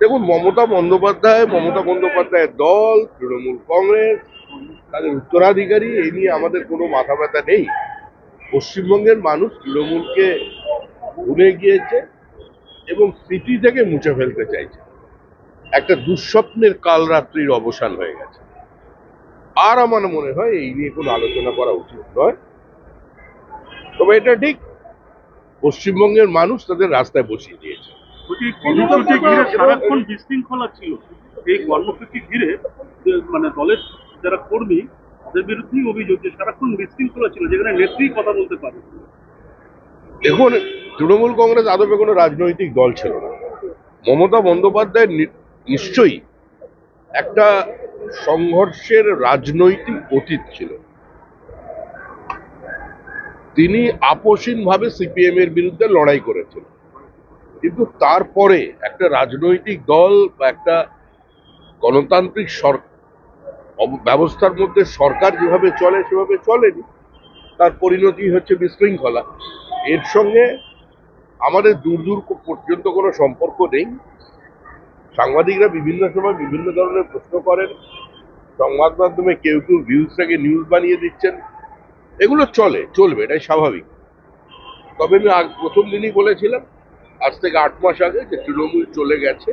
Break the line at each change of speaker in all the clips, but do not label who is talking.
দেখুন, মমতা বন্দ্যোপাধ্যায়ের দল, তৃণমূল কংগ্রেস, তাদের উত্তরাধিকারী, এই নিয়ে আমাদের কোনো মাথা ব্যথা নেই। পশ্চিমবঙ্গের মানুষ তৃণমূলকে ভুলে গিয়েছে এবং স্মৃতি থেকে মুছে ফেলতে চাইছে। একটা দুঃস্বপ্নের কালরাত্রির অবসান হয়ে গেছে। আর আমার মনে হয় এই নিয়ে কোনো আলোচনা করা উচিত নয়। তবে এটা ঠিক, পশ্চিমবঙ্গের মানুষ তাদের রাস্তায় বসিয়ে দিয়েছে।
কর্মসূচি ঘিরে সারাক্ষণ বিশৃঙ্খলা ছিল। এই কর্মসূচি ঘিরে মানে দলের যারা কর্মী তাদের বিরুদ্ধেই অভিযোগ যে সারাক্ষণ বিশৃঙ্খলা ছিল, যেখানে নেত্রী কথা বলতে পারে।
দেখুন, তৃণমূল কংগ্রেস আদপে কোনো রাজনৈতিক দল ছিল না। মমতা বন্দ্যোপাধ্যায় নিশ্চয়ই একটা সংঘর্ষের রাজনৈতিক অতীত ছিল। তিনি আপোষহীনভাবে সিপিএম এর বিরুদ্ধে লড়াই করেছেন, কিন্তু তারপরে একটা রাজনৈতিক দল বা একটা গণতান্ত্রিক ব্যবস্থার মধ্যে সরকার যেভাবে চলে সেভাবে চলেনি। তার পরিণতি হচ্ছে বিশৃঙ্খলা। এর সঙ্গে আমাদের দূর দূর পর্যন্ত কোনো সম্পর্ক নেই। সাংবাদিকরা বিভিন্ন সময় বিভিন্ন ধরনের প্রশ্ন করেন, সংবাদ মাধ্যমে কেউ কেউ ভিউজটাকে নিউজ বানিয়ে দিচ্ছেন। এগুলো চলবে, এটাই স্বাভাবিক। তবে আমি প্রথম দিনই বলেছিলাম, আজ থেকে 8 মাস আগে, যে তৃণমূল চলে গেছে,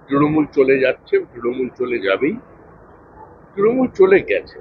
তৃণমূল চলে যাচ্ছে, তৃণমূল চলে যাবেই, তৃণমূল চলে গেছে।